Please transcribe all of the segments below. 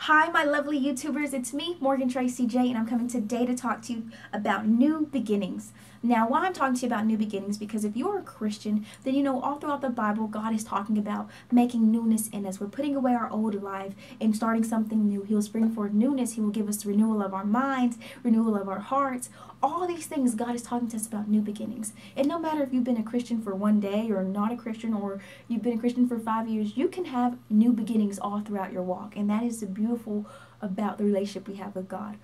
Hi, my lovely YouTubers. It's me, Morgan Tracy J, and I'm coming today to talk to you about new beginnings. Now, why I'm talking to you about new beginnings, because if you're a Christian, then you know all throughout the Bible, God is talking about making newness in us. We're putting away our old life and starting something new. He will bring forth newness. He will give us renewal of our minds, renewal of our hearts. All these things, God is talking to us about new beginnings. And no matter if you've been a Christian for one day or not a Christian, or you've been a Christian for 5 years, you can have new beginnings all throughout your walk. And that is the beautiful about the relationship we have with God.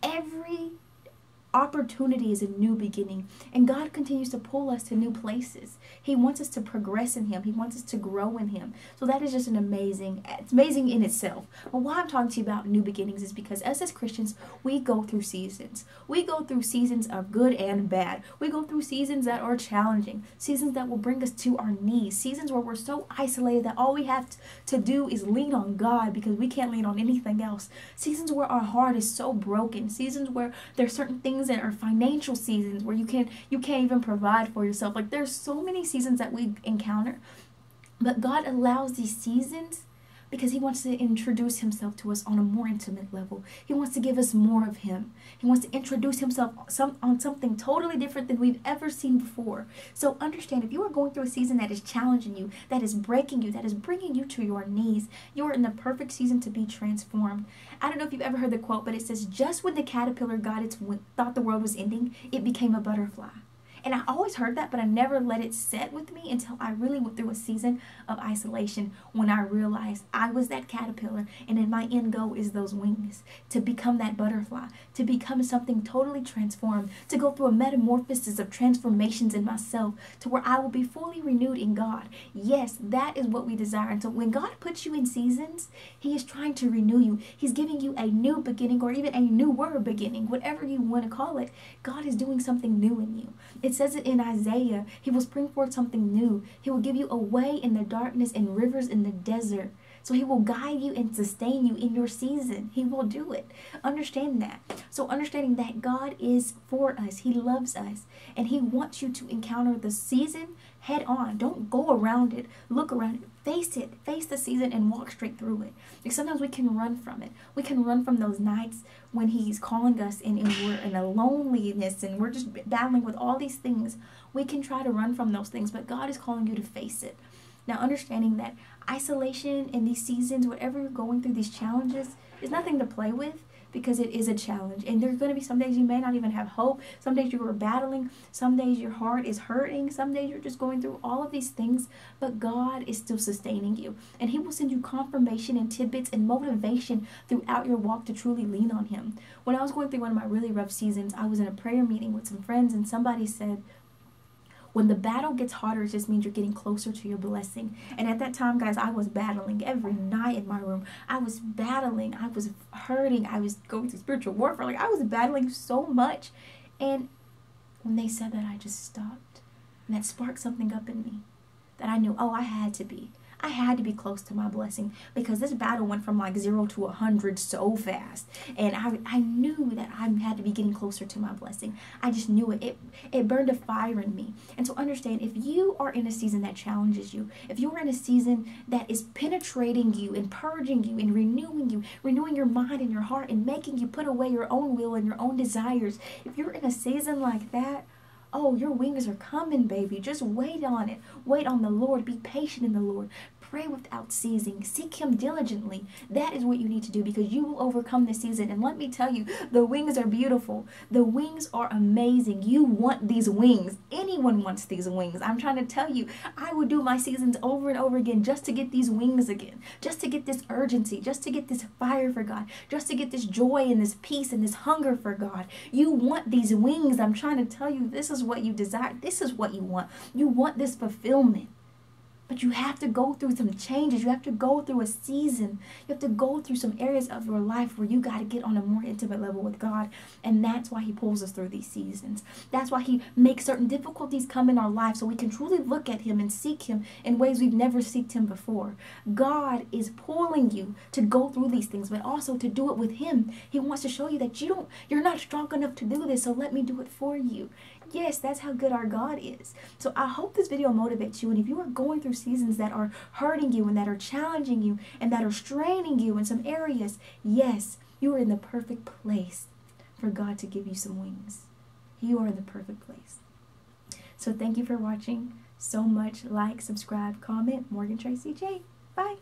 Every opportunity is a new beginning, and God continues to pull us to new places. He wants us to progress in Him. He wants us to grow in Him. So that is just it's amazing in itself. But why I'm talking to you about new beginnings is because us as Christians, we go through seasons. We go through seasons of good and bad. We go through seasons that are challenging, seasons that will bring us to our knees, seasons where we're so isolated that all we have to do is lean on God because we can't lean on anything else. Seasons where our heart is so broken, seasons where there's certain things that are financial seasons where you can't even provide for yourself. Like, there's so many seasons that we encounter, but God allows these seasons because He wants to introduce Himself to us on a more intimate level. He wants to give us more of Him. He wants to introduce Himself on something totally different than we've ever seen before. So understand, if you are going through a season that is challenging you, that is breaking you, that is bringing you to your knees, you are in the perfect season to be transformed. I don't know if you've ever heard the quote, but it says, just when the caterpillar thought the world was ending, it became a butterfly. And I always heard that, but I never let it set with me until I really went through a season of isolation, when I realized I was that caterpillar and then my end goal is those wings, to become that butterfly, to become something totally transformed, to go through a metamorphosis of transformations in myself to where I will be fully renewed in God. Yes, that is what we desire. And so when God puts you in seasons, He is trying to renew you. He's giving you a new beginning, or even a newer beginning, whatever you want to call it. God is doing something new in you. It says it in Isaiah, He will spring forth something new. He will give you a way in the darkness and rivers in the desert. So He will guide you and sustain you in your season. He will do it. Understand that. So understanding that God is for us. He loves us. And He wants you to encounter the season head on. Don't go around it. Look around it. Face it. Face the season and walk straight through it. Because sometimes we can run from it. We can run from those nights when He's calling us and we're in a loneliness and we're just battling with all these things. We can try to run from those things, but God is calling you to face it. Now, understanding that isolation in these seasons, whatever you're going through, these challenges, is nothing to play with, because it is a challenge. And there's going to be some days you may not even have hope. Some days you are battling. Some days your heart is hurting. Some days you're just going through all of these things. But God is still sustaining you. And He will send you confirmation and tidbits and motivation throughout your walk to truly lean on Him. When I was going through one of my really rough seasons, I was in a prayer meeting with some friends, and somebody said, when the battle gets harder, it just means you're getting closer to your blessing. And at that time, guys, I was battling every night in my room. I was battling. I was hurting. I was going through spiritual warfare. Like, I was battling so much. And when they said that, I just stopped. And that sparked something up in me that I knew, oh, I had to be close to my blessing, because this battle went from like 0 to 100 so fast. And I knew that I had to be getting closer to my blessing. I just knew it. It burned a fire in me. And so understand, if you are in a season that challenges you, if you're in a season that is penetrating you and purging you and renewing your mind and your heart and making you put away your own will and your own desires, if you're in a season like that, oh, your wings are coming, baby. Just wait on it. Wait on the Lord. Be patient in the Lord. Pray without ceasing. Seek Him diligently. That is what you need to do, because you will overcome this season. And let me tell you, the wings are beautiful. The wings are amazing. You want these wings. Anyone wants these wings. I'm trying to tell you, I would do my seasons over and over again just to get these wings again. Just to get this urgency. Just to get this fire for God. Just to get this joy and this peace and this hunger for God. You want these wings. I'm trying to tell you, this is what you desire. This is what you want. You want this fulfillment. But you have to go through some changes. You have to go through a season. You have to go through some areas of your life where you got to get on a more intimate level with God. And that's why He pulls us through these seasons. That's why He makes certain difficulties come in our life, so we can truly look at Him and seek Him in ways we've never seeked Him before. God is pulling you to go through these things, but also to do it with Him. He wants to show you that you're not strong enough to do this, so let me do it for you. Yes, that's how good our God is. So I hope this video motivates you. And if you are going through seasons that are hurting you and that are challenging you and that are straining you in some areas, yes, you are in the perfect place for God to give you some wings. You are in the perfect place. So thank you for watching so much. Like, subscribe, comment. Morgan Tracy J. Bye.